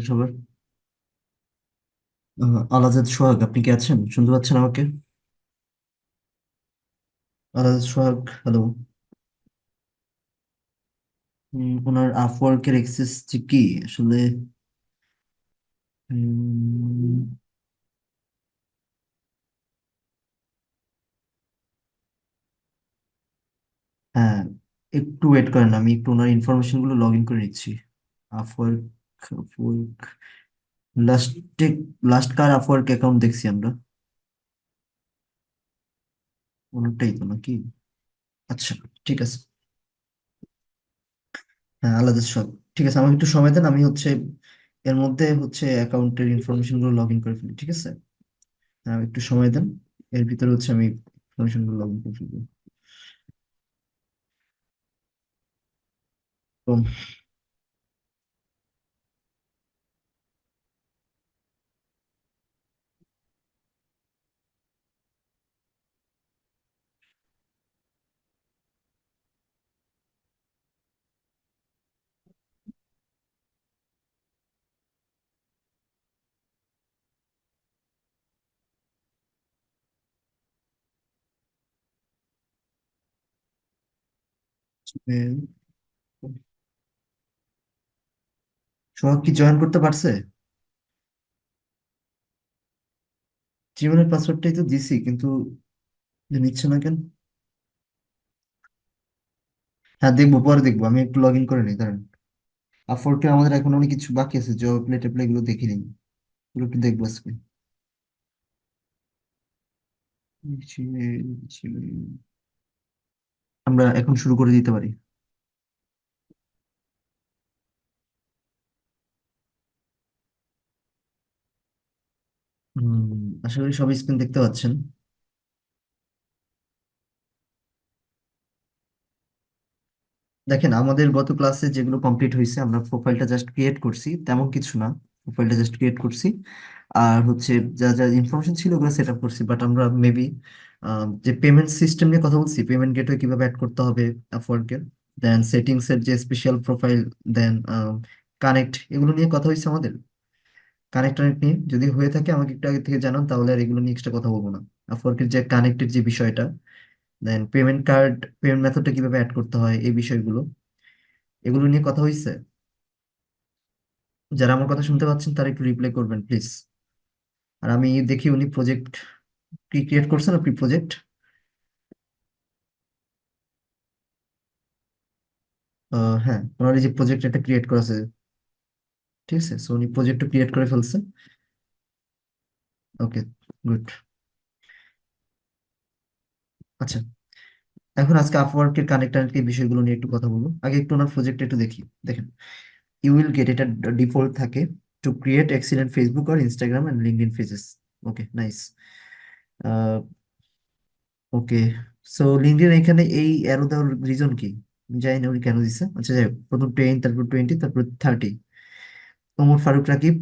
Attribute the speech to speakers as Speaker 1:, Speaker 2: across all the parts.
Speaker 1: সবার আলাজাদ সোহাগ, আপনি কি আছেন? শুনতে পাচ্ছেন আমাকে? আলাজাদ সোহাগ, হ্যালো। ওনার আপওয়ার্কের এক্সেস যে কি আসলে? উম, হ্যাঁ, একটু ওয়েট করেন, আমি একটু ওনার ইনফরমেশন গুলো লগ ইন করে নিচ্ছি। আপওয়ার্ক, আপওয়ার্ক লাস্টে, লাস্ট কার আপওয়ার্ক অ্যাকাউন্ট দেখছি আমরা? ওনারটাই তো নাকি? আচ্ছা, ঠিক আছে। হ্যাঁ, আলাদাদ সোহাগ, ঠিক আছে। আমাকে একটু সময় দেন, আমি এর মধ্যে অ্যাকাউন্টের ইনফরমেশন গুলো লগ ইন করে ফেলি, ঠিক আছে? একটু সময় দেন, এর ভিতরে আমি ইনফরমেশন গুলো লগ ইন করে ফেলবো। তো এ, সোহাগ কি জয়েন করতে পারছে? জিমেলের পাসওয়ার্ডটাই তো দিছি, কিন্তু নিচ্ছে না কেন? হ্যাঁ, দেখবো, পরে দেখবো, আমি একটু লগ ইন করে নিই, দাঁড়ান। আপওয়ার্কে আমাদের এখন অনেক কিছু বাকি আছে, জব অ্যাপ্লাই ট্যাপ্লাই এগুলো দেখিনি, এগুলো একটু দেখবো আজকে। Gmail, Gmail. আমরা এখন শুরু করে দিতে পারি। আশা করি সবাই স্ক্রিন দেখতে পাচ্ছেন। দেখেন, আমাদের গত ক্লাসে যেগুলো কমপ্লিট হয়েছে, আমরা প্রোফাইলটা জাস্ট ক্রিয়েট করছি, তেমন কিছু না। প্রোফাইলটা জাস্ট ক্রিয়েট করছি, আর যা যা ইনফরমেশন ছিল ওগুলো সেট আপ করছি। বাট আমরা মেবি যে পেমেন্ট সিস্টেম নিয়ে কথা বলছি, পেমেন্ট গেটওয়ে কিভাবে অ্যাড করতে হবে আপওয়ার্কের, দেন সেটিংস এর যে স্পেশাল প্রোফাইল, দেন কানেক্ট, এগুলো নিয়ে কথা হয়েছে আমাদের। কানেক্ট কানেক্ট নিয়ে যদি হয়ে থাকে আমাকে একটু আগে থেকে জানান, তাহলে আর এগুলো নিয়ে এক্সট্রা কথা বলবো না। আপওয়ার্কের যে কানেক্টের যে বিষয়টা, দেন পেমেন্ট কার্ড, পেমেন্ট মেথডটা কিভাবে অ্যাড করতে হয়, এই বিষয়গুলো, এগুলো নিয়ে কথা হয়েছে। যারা আমার কথা শুনতে পাচ্ছেন তারা একটু রিপ্লাই করবেন প্লিজ। আর আমি দেখি উনি প্রজেক্ট কি ক্রিয়েট করছেন, আপনি প্রজেক্ট। হ্যাঁ, ওনার এই যে প্রজেক্ট একটা ক্রিয়েট করা আছে, ঠিক আছে, সো উনি প্রজেক্টটা ক্রিয়েট করে ফেলছে। ওকে, গুড। আচ্ছা, এখন আজকে আপওয়ার্কের কানেক্ট এই বিষয়গুলো নিয়ে একটু কথা বলবো। আগে একটু ওনার প্রজেক্ট একটু দেখি। দেখেন, ইউ উইল গেট, এটা ডিফল্ট থাকে, টু ক্রিয়েট এক্সিলেন্ট ফেসবুক আর Instagram and LinkedIn pages. Okay, nice. Okay, so LinkedIn এখানে এই অ্যারো দেওয়ার রিজন কি? আমি জানি না উনি কেন দিচ্ছে। আচ্ছা, যাই হোক, প্রথম 10, তারপর 20, তারপর 30। Omar Faruk Rakib,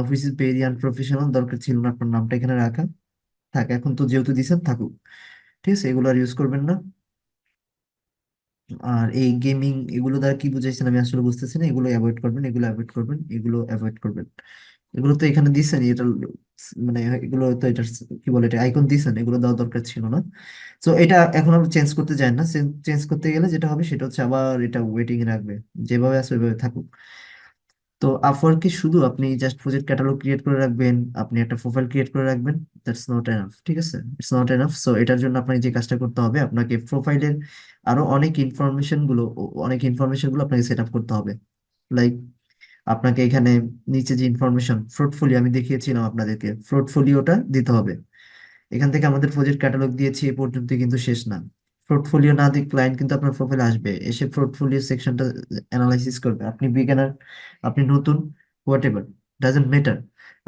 Speaker 1: which is very unprofessional, দরকার ছিল না আপনার নামটা এখানে রাখা। থাক, এখন তো যেহেতু দিচ্ছেন থাকুক, ঠিক আছে, এগুলো আর ইউজ করবেন না। আর এই গেমিং এগুলো দ্বারা কি বুঝাইছেন আমি আসলে বুঝতেছি না। এগুলো অ্যাভয়েড করবেন, এগুলো অ্যাভয়েড করবেন, এগুলো অ্যাভয়েড করবেন। এগুলো তো এখানে দিচ্ছেন, এটা মানে এগুলো তো এটা কি বলে, এটা আইকন দিচ্ছেন, এগুলো দেওয়ার দরকার ছিল না। তো এটা এখন আমরা চেঞ্জ করতে যাই না। চেঞ্জ করতে গেলে যেটা হবে সেটা আবার এটা ওয়েটিং এ রাখবে, যেভাবে আছে ওইভাবে থাকুক। তো আপওয়ার্কে শুধু আপনি জাস্ট প্রজেক্ট ক্যাটালগ ক্রিয়েট করে রাখবেন, আপনি একটা প্রোফাইল ক্রিয়েট করে রাখবেন, দ্যাটস নট এনাফ, ঠিক আছে? It's not enough. সো এটার জন্য আপনাকে যে কাজটা করতে হবে, আপনাকে প্রোফাইলের আরো অনেক ইনফরমেশন গুলো আপনাকে সেট আপ করতে হবে। লাইক, আপনাকে এখানে নিচে যে ইনফরমেশন ফ্রুটফুলি আমি দেখিয়েছিলাম আপনাদেরকে, ফ্রুটফুলিওটা দিতে হবে। এখান থেকে আমাদের প্রজেক্ট ক্যাটালগ দিয়েছি এ পর্যন্ত, কিন্তু শেষ না। পোর্টফোলিও না দিয়ে ক্লায়েন্ট কিন্তু আপনার প্রোফাইল আসবে, এসে পোর্টফোলিও সেকশনটা অ্যানালাইসিস করবে। আপনি বিগিনার, আপনি নতুন, হোয়াট এভার, ডাজেন্ট ম্যাটার।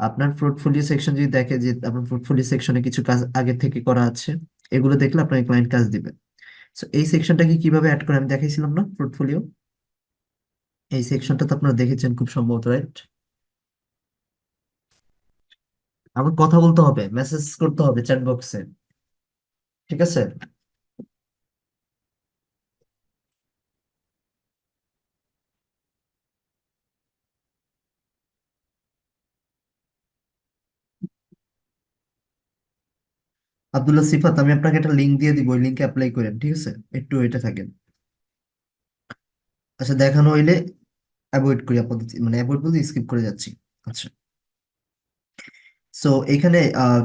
Speaker 1: আপনার পোর্টফোলিও সেকশন যদি দেখে যে আপনার পোর্টফোলিও সেকশনে কিছু কাজ আগে থেকে করা আছে, এগুলো দেখলে আপনাকে ক্লায়েন্ট কাজ দিবে। সো এই সেকশনটাকে কিভাবে অ্যাড করে আমি দেখাইছিলাম না পোর্টফোলিও, এই সেকশনটা তো আপনারা দেখেছেন খুব সম্ভবত, রাইট? আমার কথা বলতে হবে, মেসেজ করতে হবে চ্যাট বক্সে, ঠিক আছে? আব্দুল্লাহ সিফাত, আমি আপনাকে একটা লিঙ্ক দিয়ে দিব, ওই লিঙ্কে অ্যাপ্লাই করেন, ঠিক আছে? একটু এটা থাকেন। আচ্ছা, দেখানো হইলে অ্যাভয়েড করি আপাতত, মানে অ্যাভয়েড বলতে স্কিপ করে যাচ্ছি। আচ্ছা, সো এখানে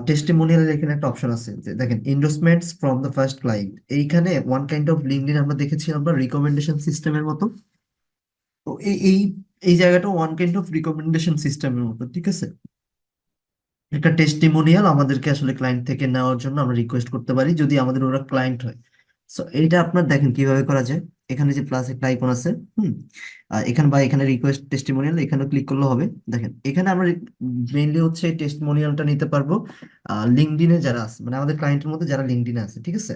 Speaker 1: টেস্টিমোনিয়ালের এখানে একটা অপশন আছে, যে দেখেন এন্ডোর্সমেন্টস ফ্রম দ্য ফার্স্ট ক্লায়েন্ট। এইখানে ওয়ান কাইন্ড অফ লিঙ্কডইন আমরা দেখেছি আমরা রিকমেন্ডেশন সিস্টেমের মতো। তো এই এই এই জায়গাটা ওয়ান কাইন্ড অফ রিকমেন্ডেশন সিস্টেমের মতো, ঠিক আছে? একটা টেস্টিমোনিয়াল আমাদেরকে আসলে ক্লায়েন্ট থেকে নেওয়ার জন্য আমরা রিকোয়েস্ট করতে পারি, যদি আমাদের ওরা ক্লায়েন্ট হয়। সো এইটা আপনার দেখেন কিভাবে করা যায়। এখানে যে প্লাস একটা আইকন আছে, হুম, এখানে বা এখানে রিকোয়েস্ট টেস্টিমোনিয়াল, এখানে ক্লিক করলে হবে। দেখেন এখানে আমরা মেইনলি হচ্ছে টেস্টিমোনিয়ালটা নিতে পারবো লিঙ্কডইনে যারা আছে, মানে আমাদের ক্লায়েন্টের মধ্যে যারা লিঙ্কডইনে আছে, ঠিক আছে?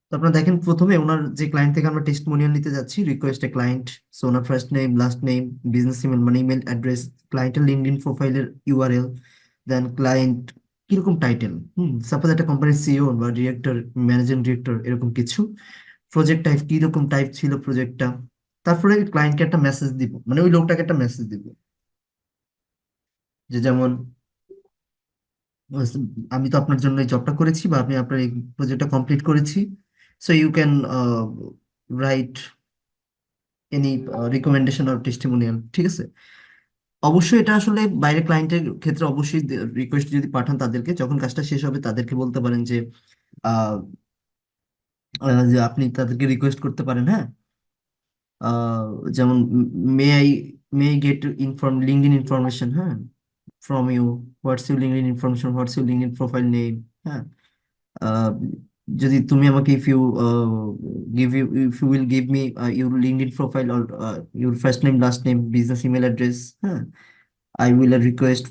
Speaker 1: তো আপনারা দেখেন প্রথমে ওনার যে ক্লায়েন্ট থেকে আমরা টেস্টিমোনিয়াল নিতে যাচ্ছি, request a client. So owner first name, last name, business email মানে ইমেল অ্যাড্রেস, ক্লায়েন্টের লিঙ্কডইন প্রোফাইলের ইউআরএল, দেন ক্লায়েন্ট কিরকম টাইটেল, সাপোজ একটা কোম্পানির সিইও বা ডিরেক্টর, ম্যানেজিং ডিরেক্টর, এরকম কিছু। প্রজেক্ট টাইপ, কি রকম টাইপ ছিল প্রজেক্টটা। তারপরে ক্লায়েন্টকে একটা মেসেজ দিব, মানে ওই লোকটাকে একটা মেসেজ দিব, যে যেমন আমি তো আপনার জন্য এই জবটা করেছি, বা আমি আপনার এই প্রজেক্টটা কমপ্লিট করেছি, so you can write any recommendation or testimonial, ঠিক আছে? অবশ্যই এটা আসলে বাইরে ক্লায়েন্টের ক্ষেত্রে অবশ্যই রিকোয়েস্ট যদি পাঠান তাদেরকে, যখন কাজটা শেষ হবে তাদেরকে বলতে পারেন যে আহ, যে আপনি তাদেরকে রিকোয়েস্ট করতে পারেন, হ্যাঁ, আহ, যেমন may I may I get LinkedIn information, হ্যাঁ, from you, what's your LinkedIn information, what's your LinkedIn profile name, হ্যাঁ, আহ, যদি তুমি আমাকে if you will give me your LinkedIn profile or your first name, last name, business email address, হ্যাঁ, I will request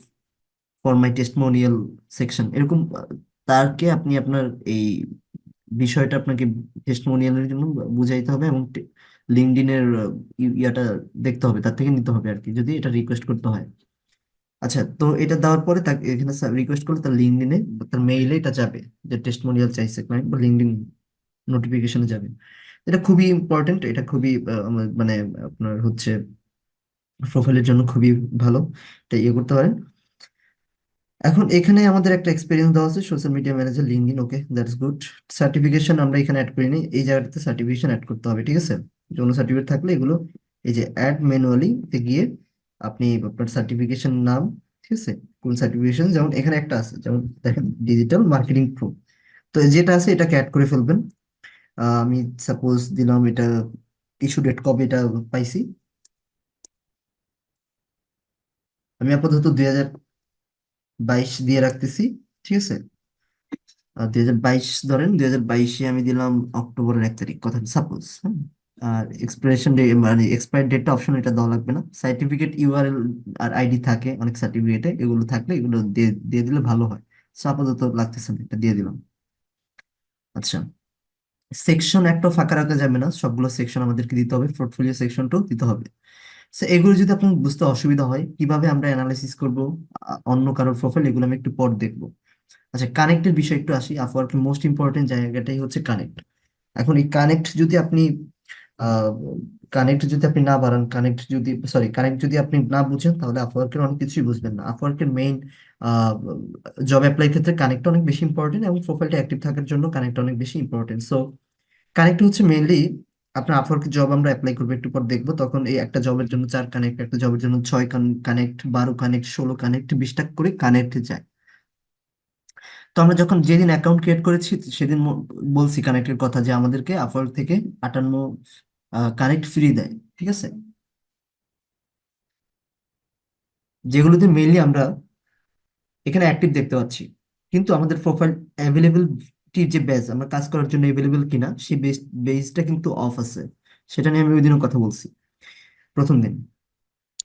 Speaker 1: for my testimonial section, এরকম তারকে আপনি আপনার এই বিষয়টা আপনাকে টেস্টিমোনিয়ালের জন্য বুঝাইতে হবে, এবং লিঙ্কডইনের ইয়াটা দেখতে হবে, তার থেকে নিতে হবে আর কি, যদি এটা রিকোয়েস্ট করতে হয়। আচ্ছা, তো এটা দেওয়ার পরে তাকে এখানে রিকোয়েস্ট করলে তার লিঙ্কডইনে, তার মেইলে এটা যাবে, যে টেস্টিমোনিয়াল চাইছে ক্লায়েন্ট, বা লিঙ্কডইন নোটিফিকেশনে যাবে। এটা খুবই ইম্পর্টেন্ট, এটা খুবই মানে আপনার হচ্ছে প্রোফাইলের জন্য খুবই ভালো, এটা ইয়ে করতে পারেন। এখন এখানে আমাদের একটা এক্সপিরিয়েন্স দেওয়া আছে, social media manager LinkedIn, okay, that's good. Certification আমরা এখানে অ্যাড করিনি, এই জায়গাটাতে সার্টিফিকেশন অ্যাড করতে হবে, ঠিক আছে? কোনো সার্টিফিকেট থাকলে এগুলো এই যে অ্যাড ম্যানুয়ালি তে গিয়ে আপনি আপনার সার্টিফিকেশন নাম, ঠিক আছে, কোন সার্টিফিকেশন, যেমন এখানে একটা আছে, যেমন দেখেন ডিজিটাল মার্কেটিং প্রো, তো যেটা আছে এটাকে অ্যাড করে ফেলবেন। আমি সাপোজ দিলাম এটা ইস্যু ডেট কবে এটা পাইছি, আমি আপাতত 2022 দিয়ে রাখতেছি, ঠিক আছে? 2022 ধরেন, 2022-এ আমি দিলাম অক্টোবরের 1 তারিখ, কথা সাপোজ, হ্যাঁ। আর এক্সপায়ারেশন ডে মানে এক্সপায়ার ডেটটা অপশন, এটা দেওয়া লাগবে না। সার্টিফিকেট ইউআরএল আর আইডি থাকে অনেক সার্টিফিকেটে, এগুলো থাকলে এগুলো দিয়ে দিয়ে দিলে ভালো হয়। So, আপাতত লাগতেছে না, এটা দিয়ে দিলাম। আচ্ছা, সেকশন একটা ফাঁকা রাখা যাবে না, সবগুলো সেকশন আমাদেরকে দিতে হবে, পোর্টফোলিও সেকশনটাও দিতে হবে। তো এগুলো যদি আপনার বুঝতে অসুবিধা হয় কিভাবে আমরা অ্যানালাইসিস করব অন্য কারোর প্রোফাইল, এগুলো আমি একটু পর দেখবো। আচ্ছা, কানেক্টের বিষয় একটু আসি। আপওয়ার্কের মোস্ট ইম্পর্টেন্ট জায়গাটাই হচ্ছে কানেক্ট। এখন এই কানেক্ট যদি আপনি না বাড়ান, কানেক্ট যদি আপনি না বুঝেন, তাহলে আপওয়ার্কের অনেক কিছুই বুঝবেন না। আপওয়ার্কের মেইন জব অ্যাপ্লাই ক্ষেত্রে কানেক্ট অনেক বেশি ইম্পর্টেন্ট, এবং প্রোফাইলটা অ্যাক্টিভ থাকার জন্য কানেক্ট অনেক বেশি ইম্পর্টেন্ট। সো কানেক্ট হচ্ছে মেইনলি, আপনার আপওয়ার্কের জব আমরা অ্যাপ্লাই করবো, একটু পর দেখবো, তখন এই একটা জবের জন্য 4 কানেক্ট, একটা জবের জন্য 6 কানেক্ট, 12 কানেক্ট, 16 কানেক্ট, 20টা করে কানেক্ট যায়। তো আমরা যখন যেদিন অ্যাকাউন্ট ক্রিয়েট করেছি সেদিন বলছি কানেক্টের কথা, যে আমাদেরকে আপওয়ার্ক থেকে 58 কানেক্ট ফ্রি দেয়, ঠিক আছে? যেগুলোতে মেইনলি আমরা এখানে অ্যাক্টিভ দেখতে পাচ্ছি, কিন্তু আমাদের প্রোফাইল অ্যাভেলেবিলিটির যে বেজ, আমরা কাজ করার জন্য অ্যাভেলেবল কিনা, সেই বেজটা কিন্তু অফ আছে। সেটা নিয়ে আমি ওই দিনও কথা বলছি, প্রথম দিন।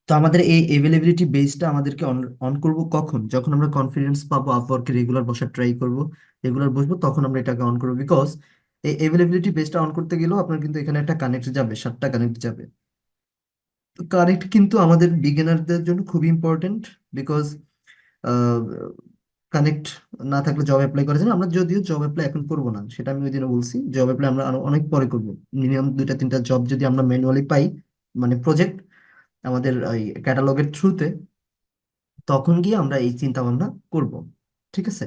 Speaker 1: তো আমাদের এই এভেলেবিলিটি বেসটা আমাদেরকে অন অন করবো কখন, যখন আমরা কনফিডেন্স পাবো, আপওয়ার্কে রেগুলার বসার ট্রাই করব, রেগুলার বসবো, তখন আমরা এটাকে অন করবো। বিকজ এই এভেলেবিলিটি বেসটা অন করতে গেলেও আপনার কিন্তু এখানে একটা কানেক্ট যাবে, 7টা কানেক্ট যাবে। তো কানেক্ট কিন্তু আমাদের বিগিনারদের জন্য খুবই ইম্পর্টেন্ট, বিকজ কানেক্ট না থাকলে জব অ্যাপ্লাই করা যায় না। আমরা যদিও জব অ্যাপ্লাই এখন করবো না, সেটা আমি ওই দিনে বলছি, জব অ্যাপ্লাই আমরা আরো অনেক পরে করবো। মিনিমাম 2টা 3টা জব যদি আমরা ম্যানুয়ালি পাই, মানে প্রজেক্ট আমাদের ওই ক্যাটালগের থ্রুতে, তখন গিয়ে আমরা এই চিন্তা ভাবনা করব। ঠিক আছে?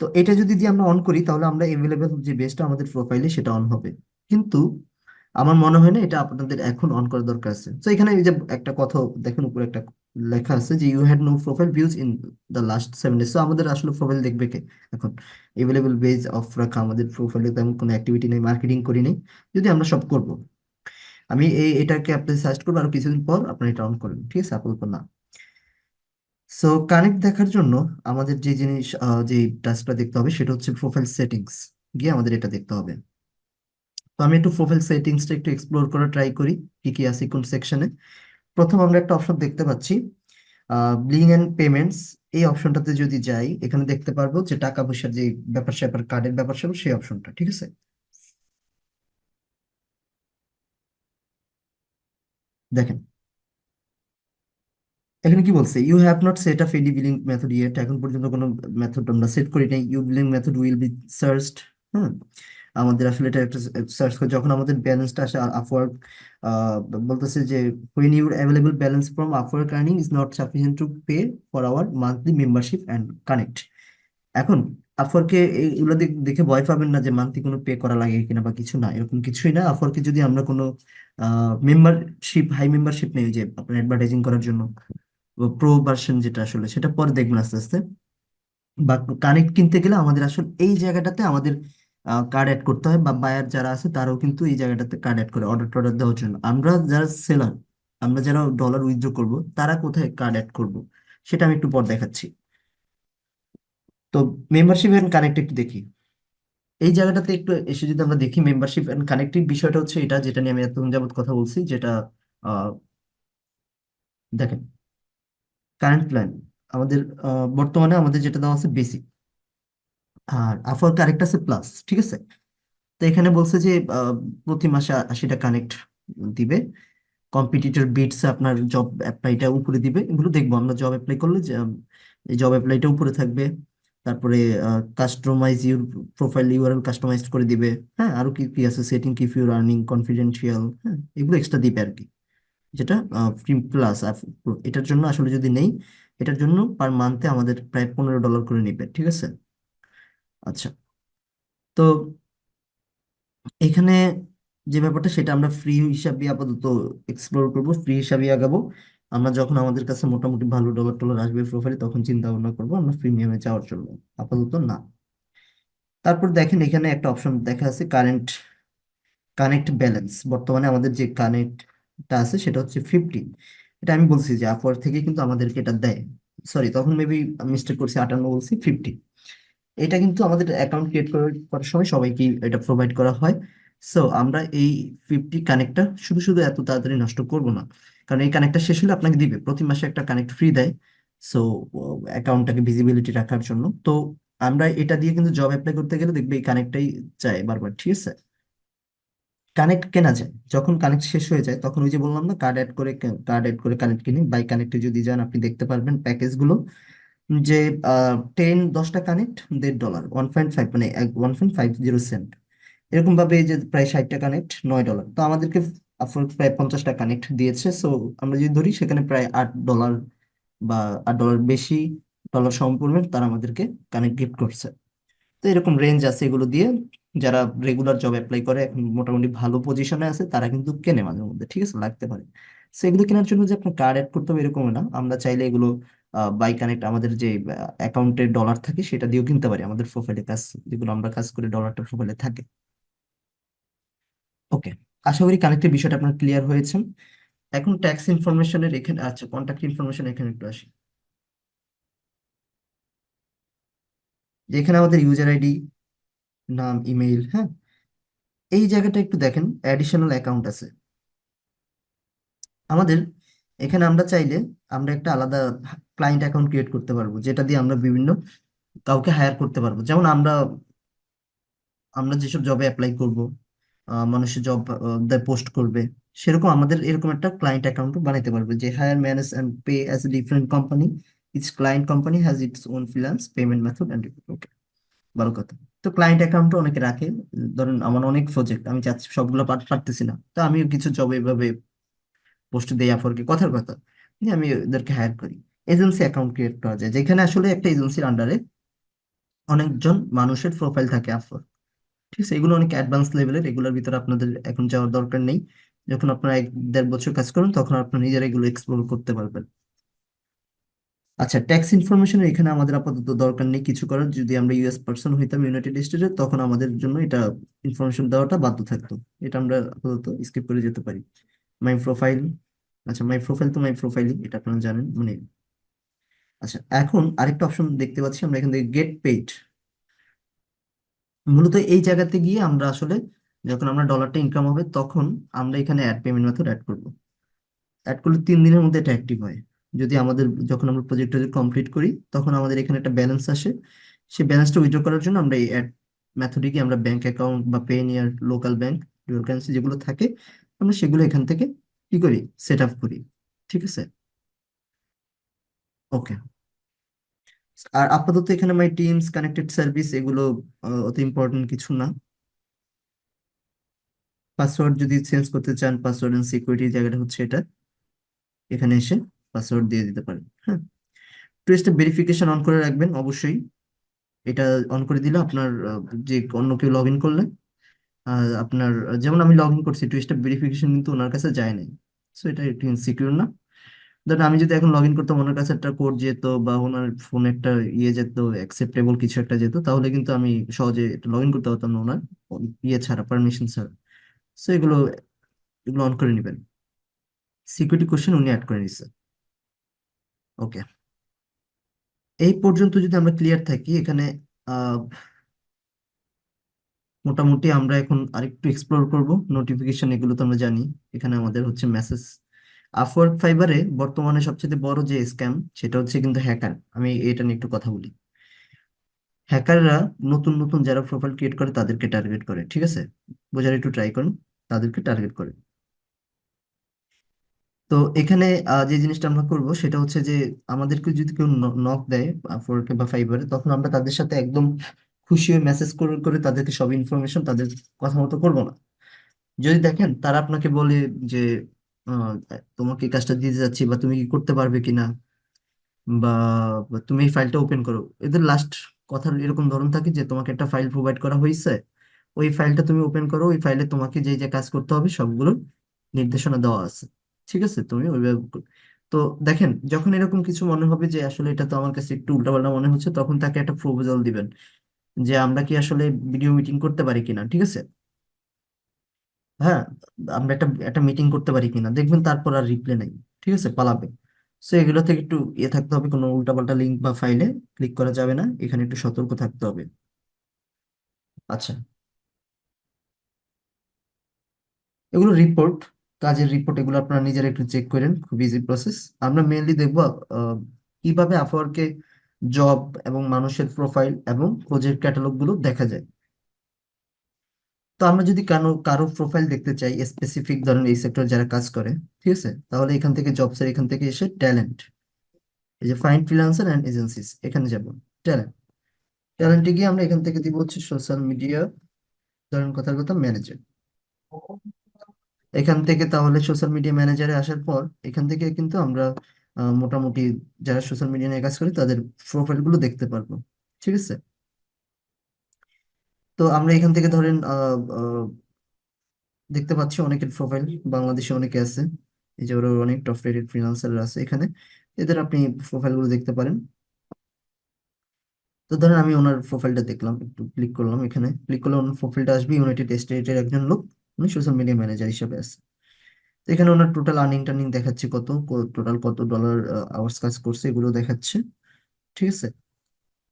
Speaker 1: তো এটা যদি দিয়ে আমরা অন করি তাহলে আমরা এভেলেবেল যে বেসটা আমাদের প্রোফাইলে সেটা অন হবে। কিন্তু আমার মনে হয় না এটা আপনাদের এখন অন করা দরকার আছে। তো এখানে এই যে একটা কথা দেখেন, উপরে একটা লেখা আছে যে you had no profile views in the last 7 days. তো আমাদের আসলে প্রোফাইল দেখবে কে এখন? এভেলেবেল বেজ অফ রাখা, আমাদের প্রোফাইলে তেমন কোনো অ্যাক্টিভিটি নেই, মার্কেটিং করি নেই। যদি আমরা সব করব, আমি এটাকে আপনি সার্চ করবো, আর কিছুদিন পর আপনি এটা অন করবেন। ঠিক আছে? আপাতত না। সো কানেক্ট দেখার জন্য আমাদের যে জিনিস যে টাস্কটা দেখতে হবে সেটা হচ্ছে প্রোফাইল সেটিংস। গিয়ে আমাদের এটা দেখতে হবে। তো আমি একটু প্রোফাইল সেটিংসটা একটু এক্সপ্লোর করা ট্রাই করি, কি কি আছে কোন সেকশনে। প্রথম আমরা একটা অপশন দেখতে পাচ্ছি, বিলিং এন্ড পেমেন্টস। এই অপশনটাতে যদি যাই, এখানে দেখতে পারবো যে টাকা পয়সার যে ব্যাপার স্যাপার, কার্ডের ব্যাপার স্যাপার, সেই অপশনটা। ঠিক আছে? দেখেন এখানে কি বলছে, you have not set up any billing method yet. এখন পর্যন্ত কোনো মেথড আমরা সেট করি নাই। You billing method will be searched. হ্যাঁ, আমাদের আসলে এটা একটা সার্চ করে যখন আমাদের ব্যালেন্সটা আসে আপওয়ার্ক, বলতেছে যে when your available balance from Upwork earning is not sufficient to pay for our monthly membership and connect। এখন আপওয়ার্কে এগুলো দেখে ভয় পাবেন না যে মান্থলি কোনো পে করা লাগে কিনা বা কিছু না, এরকম কিছুই না। আপওয়ার্কে যদি আমরা কোনো মেম্বারশিপ, হাই মেম্বারশিপ নেই, যে আপনার অ্যাডভার্টাইজিং করার জন্য প্রো ভার্সন যেটা, আসলে সেটা পরে দেখবেন আস্তে আস্তে। বা কানেক্ট কিনতে গেলে আমাদের আসলে এই জায়গাটাতে আমাদের কার্ড অ্যাড করতে হয়, বা বায়ার যারা আছে তারাও কিন্তু এই জায়গাটাতে কার্ড অ্যাড করে অর্ডার টর্ডার দেওয়ার জন্য। আমরা যারা সেলার, আমরা যারা ডলার উইথড্র করব, তারা কোথায় কার্ড অ্যাড করব সেটা আমি একটু পর দেখাচ্ছি। তো মেম্বারশিপ এন্ড কানেক্ট একটু দেখি। এই জায়গাটাতে একটু এসে যদি আমরা দেখি, মেম্বারশিপ এন্ড কানেক্টিভ বিষয়টা হচ্ছে এটা, যেটা নিয়ে আমি এতক্ষণ যাবত কথা বলছি, যেটা আহ, দেখেন কারেন্ট প্ল্যান আমাদের, বর্তমানে আমাদের যেটা দেওয়া আছে বেসিক, আর আফার কারেক্ট আছে প্লাস। ঠিক আছে? তো এখানে বলছে যে প্রতি মাসে 80টা কানেক্ট দিবে। কম্পিটিটর বিটস আপনার জব অ্যাপ্লাইটা উপরে দিবে। এগুলো দেখবো আমরা জব অ্যাপ্লাই করলে, যে জব অ্যাপ্লাইটা উপরে থাকবে। তারপরে customize your profile URL customize করে দিবে। হ্যাঁ, আরো কি কি আছে, setting keep your earning confidential. হ্যাঁ, এগুলো এক্সট্রা দিবে আর কি, যেটা ফ্রি প্লাস। এটার জন্য আসলে যদি নেই, এটার জন্য পার মান্থে আমাদের প্রায় $15 করে নিবে। ঠিক আছে? আচ্ছা। তো এখানে যে ব্যাপারটা, সেটা আমরা ফ্রি হিসাবে আপাতত এক্সপ্লোর করব, ফ্রি হিসাবে আগাবো। আমরা যখন আমাদের কাছে মোটামুটি ভালো ডলার টলার আসবে প্রোফাইলে, তখন চিন্তা ভাবনা করবো আমরা প্রিমিয়ামে যাওয়ার জন্য। আপাতত না। তারপর দেখেন এখানে একটা অপশন দেখা আছে, কারেন্ট কানেক্ট ব্যালেন্স। বর্তমানে আমাদের যে কানেক্টটা আছে সেটা হচ্ছে 50। এটা আমি বলছি যে আপওয়ার্ক থেকে কিন্তু আমাদেরকে এটা দেয়। সরি, তখন মেবি মিস্টেক করছি, 58 বলছি, 50। এটা কিন্তু আমাদের অ্যাকাউন্ট ক্রিয়েট করার সময় সবাইকে এটা প্রোভাইড করা হয়। সো আমরা এই 50 কানেক্টটা শুধু শুধু এত তাড়াতাড়ি নষ্ট করব না, কারণ এই কানেক্টটা শেষ হলে আপনাকে দিবে, প্রতি মাসে একটা কানেক্ট ফ্রি দেয়। সো অ্যাকাউন্টটাকে ভিজিবিলিটি রাখার জন্য। তো আমরা এটা দিয়ে কিন্তু জব অ্যাপ্লাই করতে গেলে দেখবে এই কানেক্টটাই চাই বারবার। ঠিক আছে? কানেক্ট কেনা যায়, যখন কানেক্ট শেষ হয়ে যায় তখন ওই যে বললাম না, কার্ড অ্যাড করে কানেক্ট কিনি। বাই কানেক্টে যদি যান আপনি দেখতে পারবেন প্যাকেজগুলো, যে 10টা কানেক্ট $1.5, 1.5 মানে 1.50 সেন্ট। এরকম ভাবে এই যে প্রায় 60টা কানেক্ট $9। তো আমাদেরকে প্রায় 50টা কানেক্ট দিয়েছে। সো আমরা যদি ধরি সেখানে প্রায় $8 বা $8 বেশি ডলার সমপরিমাণ তারা আমাদেরকে কানেক্ট গিফট করছে। তো এরকম রেঞ্জ আছে এগুলো দিয়ে। যারা রেগুলার জব অ্যাপ্লাই করে, এখন মোটামুটি ভালো পজিশনে আছে, তারা কিন্তু কেনে মাঝে মধ্যে। ঠিক আছে? লাগতে পারে। সো এগুলো কেনার জন্য যে আপনার কার্ড অ্যাড করতে হবে এরকম না, আমরা চাইলে এগুলো বাই কানেক্ট আমাদের যে অ্যাকাউন্টে ডলার থাকে সেটা দিয়েও কিনতে পারি। আমাদের প্রোফাইলে কাজ, যেগুলো আমরা কাজ করে ডলারটা প্রোফাইলে থাকে। ওকে, আশা করি কানেক্টের বিষয়টা আপনার ক্লিয়ার হয়েছে। এখন ট্যাক্স ইনফরমেশনের এখানে, আচ্ছা, কন্ট্যাক্ট ইনফরমেশন এখানে একটু আসি। যে এখানে আমাদের ইউজার আইডি, নাম, ইমেইল। হ্যাঁ, এই জায়গাটা একটু দেখেন, অ্যাডিশনাল অ্যাকাউন্ট আছে আমাদের। এখানে আমরা চাইলে আমরা একটা আলাদা ক্লায়েন্ট অ্যাকাউন্ট ক্রিয়েট করতে পারবো, যেটা দিয়ে আমরা বিভিন্ন কাউকে হায়ার করতে পারবো। যেমন আমরা আমরা যেসব জবে অ্যাপ্লাই করব, মানুষের জব পোস্ট করবে, সেরকম আমাদের এরকম একটা ক্লায়েন্ট অ্যাকাউন্ট বানাইতে পারবে, যে hire, manage and pay as a different company. Each client company has its own freelance payment method and. Okay, ভালো কথা। তো ক্লায়েন্ট অ্যাকাউন্টও অনেকে রাখে। ধরুন আমার অনেক প্রজেক্ট, আমি চাচ্ছি সবগুলো পারতেছি না, তো আমিও কিছু জবে এভাবে পোস্ট দেই আপরকে, কথার কথা, যে আমি ওদেরকে হায়ার করি। এজেন্সি অ্যাকাউন্ট ক্রিয়েট করা যায়, যেখানে আসলে একটা এজেন্সির আন্ডারে অনেকজন মানুষের প্রোফাইল থাকে আপওয়ার্ক। ঠিক আছে, এগুলো অনেক অ্যাডভান্স লেভেলের, এগুলোর ভিতরে আপনাদের এখন যাওয়ার দরকার নেই। যখন আপনারা 1-1.5 বছর কাজ করুন তখন আপনারা নিজেরা এগুলো এক্সপ্লোর করতে পারবেন। আচ্ছা, ট্যাক্স ইনফরমেশন এখানে আমাদের আপাতত দরকার নেই কিছু করার। যদি আমরা ইউএস পার্সন হইতাম ইউনাইটেড স্টেটের, তখন আমাদের জন্য এটা ইনফরমেশন দেওয়াটা বাধ্য থাকতো। এটা আমরা আপাতত স্কিপ করে যেতে পারি। মাই প্রোফাইল, আচ্ছা মাই প্রোফাইল তো মাই প্রোফাইলই, এটা আপনারা জানেন মানে। আচ্ছা, এখন আরেকটা অপশন দেখতে পাচ্ছি আমরা এখান থেকে, গেট পেইড। মূলত এই জায়গাতে গিয়ে আমরা আসলে যখন আমরা ডলারটা ইনকাম হবে তখন আমরা এখানে অ্যাড পেমেন্ট মেথড অ্যাড করব। অ্যাড করলে 3 দিনের মধ্যে এটা অ্যাক্টিভ হয়। যদি আমাদের, যখন আমরা প্রজেক্টটা কমপ্লিট করি তখন আমাদের এখানে একটা ব্যালেন্স আসে। সেই ব্যালেন্সটা উইথড্র করার জন্য আমরা এই অ্যাড মেথডে গিয়ে আমরা ব্যাংক অ্যাকাউন্ট বা পেনিয়ার লোকাল ব্যাংক, ডুয়াল কারেন্সি যেগুলো থাকে, আমরা সেগুলো এখান থেকে কি করি, সেট আপ করি। ঠিক আছে, ওকে। আর আপাতত এখানে মাই টিমস কানেক্টেড সার্ভিস এগুলো অত ইম্পর্টেন্ট কিছু না। পাসওয়ার্ড যদি চেঞ্জ করতে চান, পাসওয়ার্ড এন্ড সিকিউরিটি জায়গাটা হচ্ছে এটা, এখানে এসে পাসওয়ার্ড দিয়ে দিতে পারেন। হ্যাঁ, টু স্টেপ ভেরিফিকেশন অন করে রাখবেন অবশ্যই। এটা অন করে দিলে আপনার যে অন্য কেউ লগ ইন করলে আপনার যেমন আমি লগ ইন করছি, টু স্টেপ ভেরিফিকেশন কিন্তু ওনার কাছে যায় নাই। সো এটা একটু ইনসিকিউর না? ধরেন আমি যদি এখন লগ ইন করতাম, ওনার কাছে একটা কোড যেত বা ওনার ফোনে একটা ইয়ে যেত, অ্যাকসেপ্টেবল কিছু একটা যেত, তাহলে কিন্তু আমি সহজে লগ ইন করতে পারতাম না ওনার ইয়ে ছাড়া, পারমিশন ছাড়া। সো এগুলো এগুলো অন করে নেবেন। সিকিউরিটি কোশ্চেন উনি অ্যাড করে নিচ্ছে। ওকে, এই পর্যন্ত যদি আমরা ক্লিয়ার থাকি এখানে, আহ, মোটামুটি আমরা এখন আরেকটু এক্সপ্লোর করব নোটিফিকেশন। এগুলো তো আমরা জানি। এখানে আমাদের হচ্ছে মেসেজ। আপওয়ার্ক ফাইবারে বর্তমানে সবচেয়ে বড় যে স্ক্যাম সেটা হচ্ছে কিন্তু হ্যাকার। আমি এটা নিয়ে একটু কথা বলি। হ্যাকাররা নতুন নতুন যারা প্রোফাইল ক্রিয়েট করে তাদেরকে টার্গেট করে, ঠিক আছে? বোঝার একটু ট্রাই করুন, তাদেরকে টার্গেট করে। তো এখানে যে জিনিসটা আমরা করব সেটা হচ্ছে যে আমাদেরকে যদি কেউ নক দেয় ফোরকে বা ফাইবারে, তখন আমরা তাদের সাথে একদম খুশি হয়ে মেসেজ করে করে তাদেরকে সব ইনফরমেশন তাদের কথা মতো করবো না। যদি দেখেন তারা আপনাকে বলে যে আহ, তোমাকে এই কাজটা দিতে যাচ্ছি, বা তুমি কি করতে পারবে কিনা, বা বা তুমি এই ফাইলটা ওপেন করো, এদের লাস্ট কথার এরকম ধরন থাকে যে তোমাকে একটা ফাইল প্রোভাইড করা হয়েছে, ওই ফাইলটা তুমি ওপেন করো, ওই ফাইলে তোমাকে যে যে কাজ করতে হবে সবগুলোর নির্দেশনা দেওয়া আছে। ঠিক আছে, তুমি ওইভাবে তো দেখেন, যখন এরকম কিছু মনে হবে যে আসলে এটা তো আমার কাছে একটু উল্টাপাল্টা মনে হচ্ছে, তখন তাকে একটা প্রপোজাল দিবেন যে আমরা কি আসলে ভিডিও মিটিং করতে পারি কিনা। ঠিক আছে, হ্যাঁ, আমরা একটা একটা মিটিং করতে পারি কিনা, দেখবেন তারপর আর রিপ্লাই নাই। ঠিক আছে, পালাবে। সো এগুলো থেকে একটু ইয়ে থাকতে হবে, কোনো উল্টাপাল্টা লিঙ্ক বা ফাইলে ক্লিক করা যাবে না, এখানে একটু সতর্ক থাকতে হবে। আচ্ছা, এগুলো রিপোর্ট, কাজের রিপোর্ট, এগুলো আপনারা নিজেরা একটু চেক করেন, খুব ইজি প্রসেস। আমরা মেইনলি দেখবো কিভাবে আপওয়ার্কে জব এবং মানুষের প্রোফাইল এবং প্রজেক্ট ক্যাটালগ গুলো দেখা যায়। তো আমরা যদি কারো কারো প্রোফাইল দেখতে চাই স্পেসিফিক, ধরেন এই সেক্টর যারা কাজ করে, ঠিক আছে, তাহলে এখান থেকে জবসের এখান থেকে এসে ট্যালেন্ট, এই যে ফাইন্ড ফ্রিল্যান্সার অ্যান্ড এজেন্সিস, এখানে যাব। ট্যালেন্ট, ট্যালেন্টে গিয়ে আমরা এখান থেকে দিব হচ্ছে সোশ্যাল মিডিয়া, ধরেন কথার কথা ম্যানেজার। এখান থেকে তাহলে সোশ্যাল মিডিয়া ম্যানেজারে আসার পর এখান থেকে কিন্তু আমরা মোটামুটি যারা সোশ্যাল মিডিয়া নিয়ে কাজ করে তাদের প্রোফাইল গুলো দেখতে পারবো। ঠিক আছে, তো আমরা এখান থেকে ধরেন দেখতে পাচ্ছি অনেকের প্রোফাইল, বাংলাদেশে অনেকে আছে, এই যে ওরা অনেক টপ রেটেড ফ্রিল্যান্সার আছে এখানে, এদের আপনি প্রোফাইল গুলো দেখতে পারেন। তো ধরেন আমি ওনার প্রোফাইলটা দেখলাম, একটু ক্লিক করলাম, এখানে ক্লিক করলে ওনার প্রোফাইলটা আসবে, ইউনাইটেড স্টেটের একজন লোক, উনি সোশ্যাল মিডিয়া ম্যানেজার হিসেবে আছে। তো এখানে ওনার টোটাল আর্নিং টার্নিং দেখাচ্ছে, কত টোটাল কত ডলার আওয়ার্স কাজ করছে এগুলো দেখাচ্ছে। ঠিক আছে,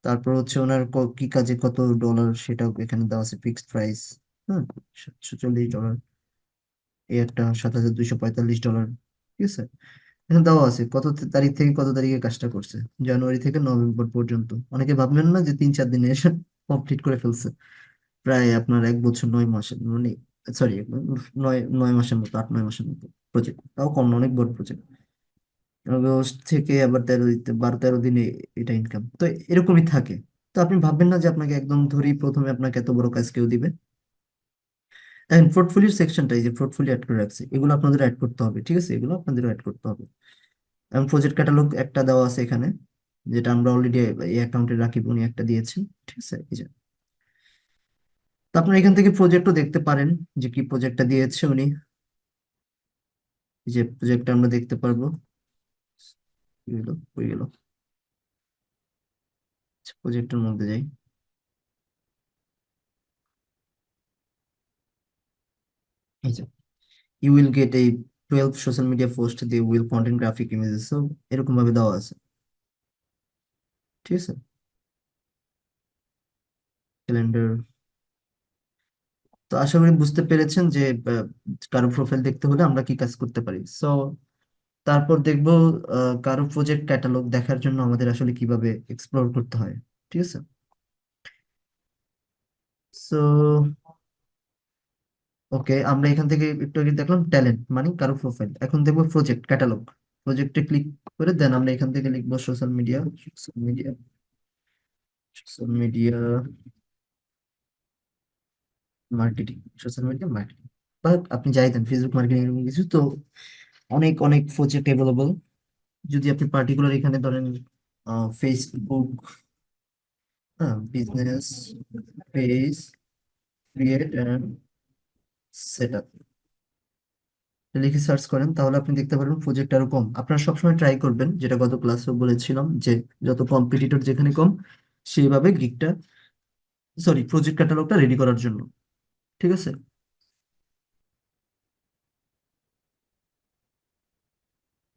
Speaker 1: তারপর হচ্ছে ওনার কি কাজে কত ডলার সেটা এখানে দেওয়া আছে, ফিক্সড প্রাইস। হ্যাঁ, $47, এই একটা $7,245। ঠিক আছে, এখানে দেওয়া আছে কত তারিখ থেকে কত তারিখে কাজটা করছে, জানুয়ারি থেকে নভেম্বর পর্যন্ত। অনেকে ভাববেন না যে 3-4 দিনে এসে কমপ্লিট করে ফেলছে, প্রায় আপনার 1 বছর 9 মাসের মানে, সরি, 9 9 মাসের মতো, 8-9 মাসের মতো প্রজেক্ট, তাও কম না, অনেক বড় প্রজেক্ট। আগস্ট থেকে আবার 12-13 দিনে এটা ইনকাম তো এরকমই থাকে। তো আপনি ভাববেন না যে আপনাকে একদম ধরেই প্রথমে আপনাকে এত বড় কাজ কেউ দিবে। দেখেন পোর্টফোলিওর সেকশনটা, এই যে পোর্টফোলিও অ্যাড করে রাখছে, এগুলো আপনাদের অ্যাড করতে হবে। ঠিক আছে, এগুলো আপনাদের অ্যাড করতে হবে। এবং প্রজেক্ট ক্যাটালগ একটা দেওয়া আছে এখানে, যেটা আমরা অলরেডি এই অ্যাকাউন্টে রাকিব উনি একটা দিয়েছেন। ঠিক আছে, এই যে। তো আপনারা এখান থেকে প্রজেক্টও দেখতে পারেন যে কি প্রজেক্টটা দিয়েছে উনি। এই যে প্রজেক্টটা আমরা দেখতে পারবো। কি হলো, হয়ে গেল। প্রজেক্টের মধ্যে যাই। এই যে, ইউ উইল গেট এই 12 সোশ্যাল মিডিয়া পোস্ট দিয়ে উইল কন্টেন্ট গ্রাফিক ইমেজেস, এরকম ভাবে দেওয়া আছে। ঠিক আছে, ক্যালেন্ডার। তো আশা করি বুঝতে পেরেছেন যে কারো প্রোফাইল দেখতে হলে আমরা কি কাজ করতে পারি। সো তারপর দেখবো কারো প্রজেক্ট ক্যাটালগ দেখার জন্য আমাদের আসলে কিভাবে এক্সপ্লোর করতে হয়। ঠিক আছে। সো ওকে, আমরা এখান থেকে একটু আগে দেখলাম ট্যালেন্ট মানে কারো প্রোফাইল, এখন দেখবো প্রজেক্ট ক্যাটালগ। প্রজেক্টে ক্লিক করে দেন আমরা এখান থেকে লিখবো social media, social media, social media marketing, social media marketing. But আপনি যাই দেন ফেসবুক মার্কেটিং এরকম কিছু তো অনেক অনেক প্রজেক্ট অ্যাভেলেবল। যদি আপনি পার্টিকুলার এখানে ধরেন ফেসবুক, হ্যাঁ, business page create and set up লিখে সার্চ করেন, তাহলে আপনি দেখতে পারবেন প্রজেক্ট আরো কম। আপনারা সবসময় ট্রাই করবেন, যেটা গত ক্লাসে বলেছিলাম, যে যত কম্পিটিটর যেখানে কম সেইভাবে গিগটা, সরি, প্রজেক্ট ক্যাটালগটা রেডি করার জন্য। ঠিক আছে।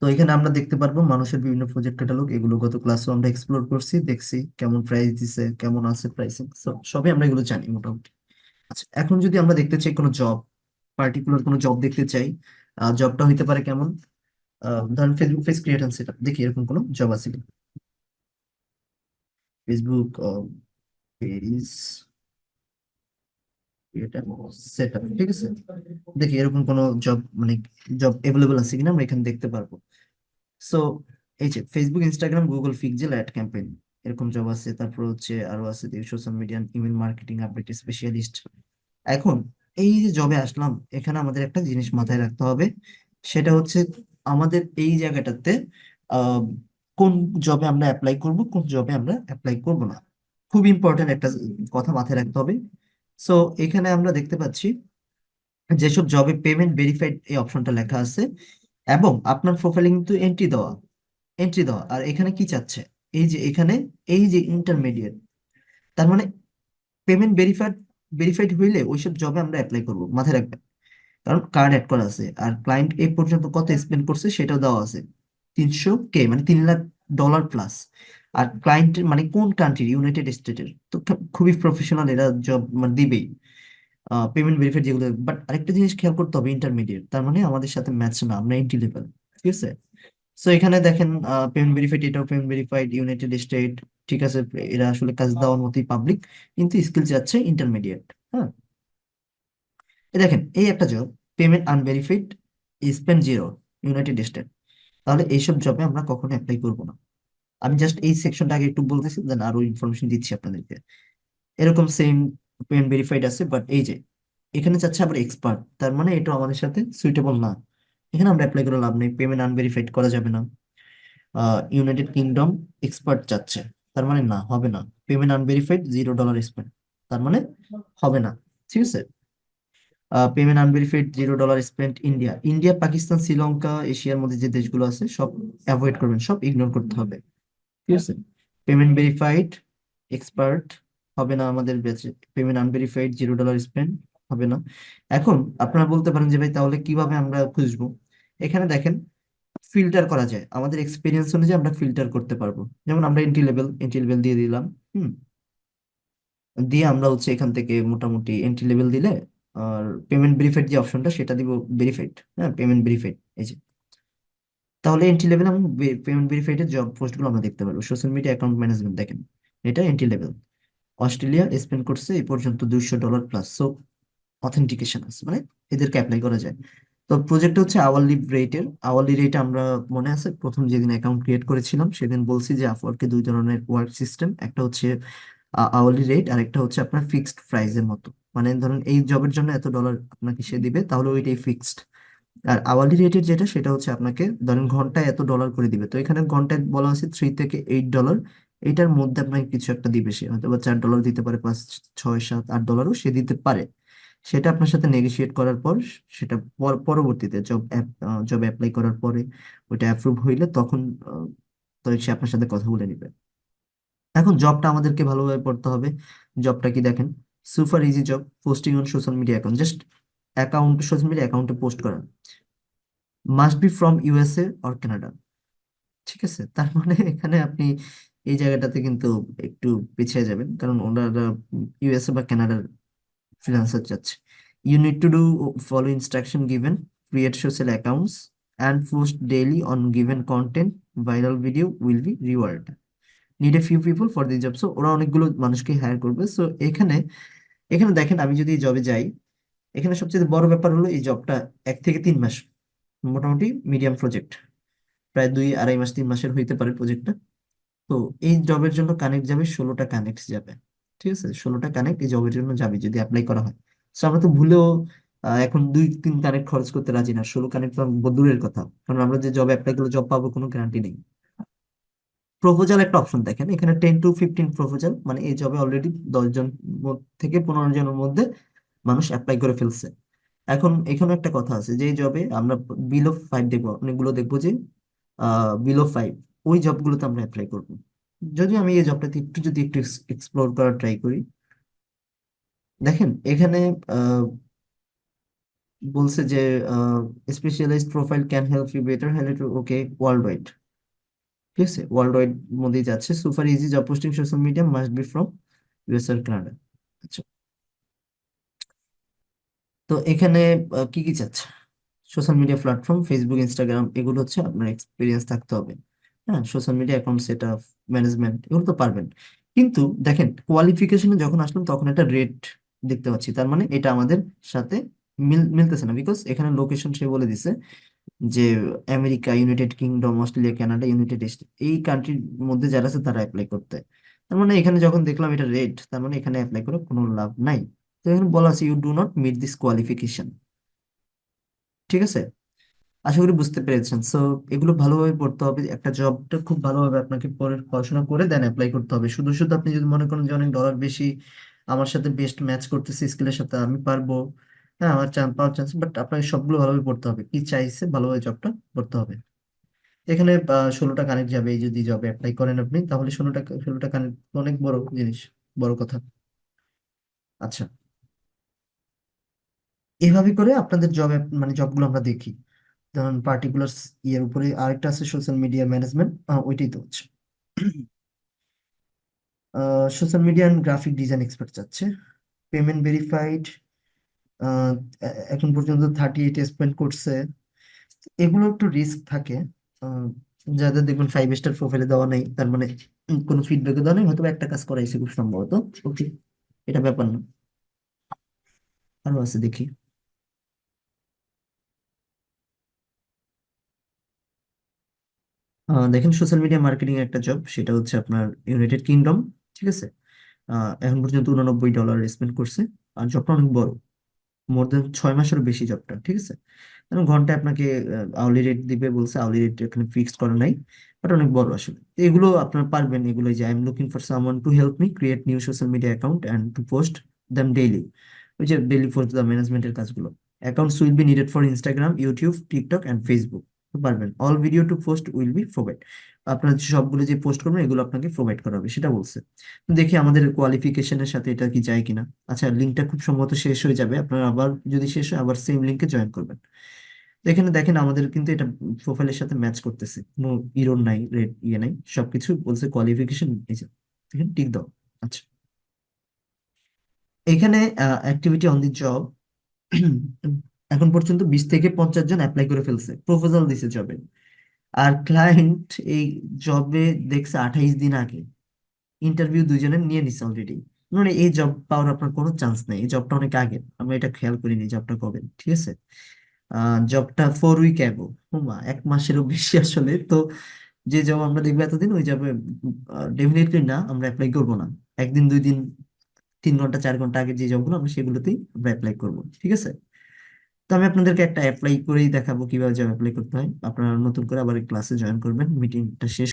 Speaker 1: তো এখানে আমরা দেখতে পারবো মানুষের বিভিন্ন প্রজেক্ট ক্যাটালগ, এগুলো গত ক্লাসে আমরা এক্সপ্লোর করছি, দেখছি কেমন প্রাইস দিছে, কেমন আছে প্রাইসিং, সবই আমরা এগুলো জানি মোটামুটি। আচ্ছা, এখন যদি আমরা দেখতে চাই কোনো জব, পার্টিকুলার কোনো জব দেখতে চাই, জবটা হইতে পারে কেমন, ধরেন Facebook page create and setup, দেখি এরকম কোনো জব আছে কিনা। Facebook page create and setup, ঠিক আছে। দেখি এরকম কোনো জব, মানে জব এভেলেবল আছে কিনা আমরা এখানে দেখতে পারবো। সো এই যে Facebook, Instagram, Google pixel ad campaign, এরকম জব আছে। তারপর হচ্ছে আরো আছে social media email marketing update specialist. এখন এই যে জবে আসলাম, এখানে আমাদের একটা জিনিস মাথায় রাখতে হবে, সেটা হচ্ছে আমাদের এই জায়গাটাতে আহ, কোন জবে আমরা অ্যাপ্লাই করব, কোন জবে আমরা অ্যাপ্লাই করব না। খুব ইম্পর্টেন্ট একটা কথা মাথায় রাখতে হবে। সো এখানে আমরা দেখতে পাচ্ছি যেসব জবে পেমেন্ট ভেরিফাইড এই অপশনটা লেখা আছে, এবং আপনার প্রোফাইলে কিন্তু এন্ট্রি দেওয়া, এন্ট্রি দেওয়া, আর এখানে কি চাচ্ছে, এই যে এখানে এই যে ইন্টারমিডিয়েট, তার মানে পেমেন্ট ভেরিফাইড, ভেরিফাইড হইলে ওইসব জবে আমরা অ্যাপ্লাই করবো, মাথায় রাখবেন। কারণ কার্ড অ্যাড করা আছে, আর ক্লায়েন্ট এই পর্যন্ত কত স্পেন্ড করছে সেটাও দেওয়া আছে, 300K, মানে 3 লাখ ডলার প্লাস। আর ক্লায়েন্টের মানে কোন কান্ট্রি, ইউনাইটেড স্টেটের, তো খুবই প্রফেশনাল, এরা জব মানে দিবেই পেমেন্ট ভেরিফাইড যেগুলো। বাট আরেকটা জিনিস খেয়াল করতে হবে, ইন্টারমিডিয়েট, তার মানে আমাদের সাথে ম্যাচ না, আমরা এন্ট্রি লেভেল। ঠিক আছে। সো এখানে দেখেন পেমেন্ট ভেরিফাইড, এটাও পেমেন্ট ভেরিফাইড, ইউনাইটেড স্টেট। ঠিক আছে, এরা আসলে কাজ দেওয়ার মতোই পাবলিক, কিন্তু স্কিল যাচ্ছে ইন্টারমিডিয়েট। হ্যাঁ, এই দেখেন এই একটা job, payment unverified, spend zero, United state. তাহলে এইসব জবে আমরা কখনো অ্যাপ্লাই করবো না। আমি জাস্ট এই সেকশনটা আগে একটু বলতেছি, দেন আরো ইনফরমেশন দিচ্ছি আপনাদেরকে। এরকম সেম পেমেন্ট ভেরিফাইড আছে, বাট এই যে এখানে চাচ্ছে আবার এক্সপার্ট, তার মানে এটা আমাদের সাথে সুইটেবল না, এখানে আমরা অ্যাপ্লাই করে লাভ নেই, পেমেন্ট আনভেরিফাইড করা যাবে না। ইউনাইটেড কিংডম এক্সপার্ট চাচ্ছে, তার মানে না, হবে না। পেমেন্ট আনভেরিফাইড, $0 স্পেন্ড, তার মানে হবে না। ঠিক আছে। Payment unverified, $0 spend, India, India, Pakistan, Sri Lanka, এশিয়ার মধ্যে যে দেশগুলো আছে সব অ্যাভয়েড করবেন, সব ইগনোর করতে হবে। ঠিক আছে। পেমেন্ট ভেরিফাইড, এক্সপার্ট, হবে না আমাদের ব্যাচে। পেমেন্ট আনভেরিফাইড, $0 স্পেন্ড, হবে না। এখন আপনারা বলতে পারেন যে ভাই তাহলে কিভাবে আমরা খুঁজবো। এখানে দেখেন ফিল্টার করা যায়, আমাদের এক্সপিরিয়েন্স অনুযায়ী আমরা ফিল্টার করতে পারবো। যেমন আমরা এন্ট্রি লেভেল, এন্ট্রি লেভেল দিয়ে দিলাম। হুম, দিয়ে আমরা হচ্ছে এখান থেকে মোটামুটি এন্ট্রি লেভেল দিলে, আর পেমেন্ট ভেরিফাইড যে অপশনটা সেটা দিব ভেরিফাইড, হ্যাঁ, পেমেন্ট ভেরিফাইড, এই যে। তাহলে এন্ট্রি লেভেল এবং পেমেন্ট ভেরিফাইড এর জব পোস্ট গুলো আমরা দেখতে পারবো। সোশ্যাল মিডিয়া অ্যাকাউন্ট ম্যানেজমেন্ট, দেখেন এটা এন্ট্রি লেভেল, অস্ট্রেলিয়া স্পেন্ড করছে এই পর্যন্ত $200 প্লাস। সো অথেন্টিকেশন আছে, মানে এদেরকে অ্যাপ্লাই করা যায়। তো প্রজেক্ট হচ্ছে আওয়ারলি রেটের, আওয়ারলি রেট আমরা মনে আছে প্রথম যেদিন অ্যাকাউন্ট ক্রিয়েট করেছিলাম সেদিন বলছি যে আপওয়ার্কে দুই ধরনের ওয়ার্ক সিস্টেম, একটা হচ্ছে আওয়ারলি রেট, আর একটা হচ্ছে আপনার ফিক্সড প্রাইসের মতো। মানে ধরেন এই জবের জন্য এত ডলার আপনাকে সে দিবে, তাহলে ওইটাই ফিক্সড। আর আওয়ারলি রেটের যেটা, সেটা হচ্ছে আপনাকে ধরেন ঘন্টায় এত ডলার করে দিবে। তো এখানে ঘন্টায় বলা হয়েছে 3 থেকে 8 ডলার। এটার মধ্যে আপনাকে কিছু একটা দিবে সে, হয়তো বা 4 ডলার দিতে পারে, 5, 6, 7, 8 ডলারও সে দিতে পারে। সেটা আপনার সাথে নেগোশিয়েট করার পর, সেটা পরবর্তীতে জব অ্যাপ্লাই করার পরে ওইটা অ্যাপ্রুভ হইলে তখন তো সে আপনার সাথে কথা বলে নিবে। এখন জবটা আমাদেরকে ভালোভাবে পড়তে হবে। জবটা কি দেখেন, super easy job, posting on social media account, just social media অ্যাকাউন্টে পোস্ট করা, must be from USA or Canada. ঠিক আছে, তার মানে এখানে আপনি এই জায়গাটাতে কিন্তু একটু পিছিয়ে যাবেন, কারণ ওনারা ইউএসএ বা কানাডার ফ্রিল্যান্সার চাচ্ছে। You need to do follow instruction given, create social accounts and post daily on given content, viral video will be reward, need a few people for this job. So ওরা অনেকগুলো মানুষকে higher করবে। So এখানে এখানে দেখেন, আমি যদি এই জবে যাই, এখানে সবচেয়ে বড় ব্যাপার হলো এই জবটা 1 থেকে 3 মাস, মোটামুটি মিডিয়াম প্রজেক্ট, প্রায় 2, 2.5 মাস 3 মাসের হইতে পারে প্রজেক্টটা। তো এই জবের জন্য কানেক্ট যাবে 16টা কানেক্ট যাবে। ঠিক আছে, 16টা কানেক্ট এই জবের জন্য যাবে যদি অ্যাপ্লাই করা হয়। তো আমরা তো ভুলেও এখন 2, 3 কানেক্ট খরচ করতে রাজি না, 16 কানেক্ট তো দূরের কথা, কারণ আমরা যে জবে অ্যাপ্লাই করলে জব পাবো কোনো গ্যারান্টি নেই। প্রপোজাল একটা অপশন দেখেন এখানে, 10 to 15 প্রপোজাল, মানে এই জবে অলরেডি 10 জন থেকে 15 জনের মধ্যে মানুষ অ্যাপ্লাই করে ফেলছে। এখন এখানে একটা কথা আছে যে এই জবে আমরা বিলো 5 দেখবো, অনেকগুলো দেখবো যে বিলো 5, ওই জবগুলোতে আমরা অ্যাপ্লাই করবো। যদি আমি এই জবটাতে একটু এক্সপ্লোর করার ট্রাই করি, দেখেন এখানে আহ, বলছে যে specialized profile can help you better handle, okay, world wide. ঠিক আছে, ওয়ার্ল্ড ওয়াইড মধ্যেই যাচ্ছে। Super easy job posting social media, must be from US আর কানাডা। আচ্ছা, তো এখানে কি কি চাচ্ছে, social media platform, Facebook, Instagram, এগুলো হচ্ছে আপনার এক্সপিরিয়েন্স থাকতে হবে। হ্যাঁ, social media account set up, management, এগুলো তো পারবেন। কিন্তু দেখেন কোয়ালিফিকেশনে যখন আসলাম তখন একটা রেট দেখতে পাচ্ছি, তার মানে এটা আমাদের সাথে মিলতেছে না, বিকজ এখানে লোকেশন সে বলে দিছে যে America, United kingdom, Australia, Canada, United state, এই কান্ট্রির মধ্যে যারা আছে তারা অ্যাপ্লাই করতে। তার মানে এখানে যখন দেখলাম এটা রেট, তার মানে এখানে অ্যাপ্লাই করে কোনো লাভ নাই। তো এখানে বলা আছে you do not meet this qualification. ঠিক আছে, আশা করি বুঝতে পেরেছেন। সো এগুলো ভালোভাবে পড়তে হবে, একটা জবটা খুব ভালোভাবে আপনাকে পরে পড়াশোনা করে দেন অ্যাপ্লাই করতে হবে। শুধু শুধু আপনি যদি মনে করেন যে অনেক ডলার বেশি, আমার সাথে বেস্ট ম্যাচ করতেছে স্কিলের সাথে, আমি পারবো, হ্যাঁ আমার পাওয়ার চান্স, বাট আপনাকে সবগুলো ভালোভাবে পড়তে হবে, কি চাইছে ভালোভাবে জবটা করতে হবে। এখানে 16টা কানেক্ট যাবে, এই যদি জবে অ্যাপ্লাই করেন আপনি, তাহলে 16টা কানেক্ট অনেক বড় জিনিস, বড় কথা। আচ্ছা, এভাবে করে আপনাদের জব, মানে জবগুলো আমরা দেখি। ধরুন পার্টিকুলার ইয়ের উপরে আরেকটা আছে সোশ্যাল মিডিয়া ম্যানেজমেন্ট, ওইটাই তো হচ্ছে social media and graphic design expert চাচ্ছে, পেমেন্ট ভেরিফাইড, এখন পর্যন্ত 38 স্পেন্ড করছে। এগুলো একটু রিস্ক থাকে। আহ, যাদের দেখবেন 5 স্টার প্রোফাইলে দেওয়া নেই, তার মানে কোনো ফিডব্যাকও দেওয়া নেই, হয়তো একটা কাজ করাইছে খুব সম্ভবত। ওকে, এটা ব্যাপার না। আরো আছে দেখি। দেখেন সোশ্যাল মিডিয়া মার্কেটিং একটা জব, সেটা হচ্ছে আপনার ইউনাইটেড কিংডম। ঠিক আছে, এখন পর্যন্ত 89 ডলার স্পেন্ড করছে। আর জবটা অনেক বড়, মোর দেন 6 মাসেরও বেশি জবটা। ঠিক আছে, কারণ ঘন্টায় আপনাকে আওয়ারলি রেট দিবে বলছে, আওয়ারলি রেট এখানে ফিক্সড করা নাই, বাট অনেক বড় আসলে। তো এগুলো আপনার পারবেন, এগুলো যে I am looking for someone to help me create new social media account and to post them daily, ওই যে ডেইলি ফর দ্য ম্যানেজমেন্টের কাজগুলো। Accounts will be needed for Instagram, YouTube, TikTok and Facebook. পারবেন, all video to post will be provide, আপনার যে সবগুলো যে post করবেন এগুলো আপনাকে প্রোভাইড করা হবে, সেটা বলছে। তো দেখি আমাদের কোয়ালিফিকেশনের সাথে এটা কি যায় কিনা। আচ্ছা, লিঙ্কটা খুব সম্ভবত শেষ হয়ে যাবে, আপনার আবার যদি শেষ হয় আবার সেম লিঙ্কে জয়েন করবেন। তো এখানে দেখেন আমাদের কিন্তু এটা প্রোফাইলের সাথে ম্যাচ করতেছে, কোনো ইরর নাই, রেড ইয়ে নাই, সবকিছু বলছে কোয়ালিফিকেশন এই যে, দেখেন টিক দাও। আচ্ছা, এখানে অ্যাক্টিভিটি অন দি জব, এখন পর্যন্ত 20 থেকে 50 জন অ্যাপ্লাই করে ফেলছে, প্রপোজাল দিছে জবে। আর ক্লায়েন্ট এই জবে দেখছে 28 দিন আগে, ইন্টারভিউ 2 জনের নিয়ে নিছে অলরেডি। মানে এই জব পাওয়ার আপনার কোনো চান্স নেই, এই জবটা অনেক আগে, আমরা এটা খেয়াল করিনি জবটা কবে। ঠিক আছে, জবটা 4 উইক অ্যাগো, হুমা 1 মাসেরও বেশি আসলে। তো যে জব আমরা দেখবো এতদিন, ওই জবে ডেফিনেটলি না, আমরা অ্যাপ্লাই করবো না। 1 দিন 2 দিন 3 ঘন্টা 4 ঘন্টা আগে যে জবগুলো, আমরা সেগুলোতেই আমরা অ্যাপ্লাই করবো। ঠিক আছে, তো আমি আপনাদেরকে একটা অ্যাপ্লাই করেই দেখাবো কিভাবে জব অ্যাপ্লাই করতে হয়। আপনারা নতুন করে আবার ক্লাসে জয়েন করবেন, মিটিংটা শেষ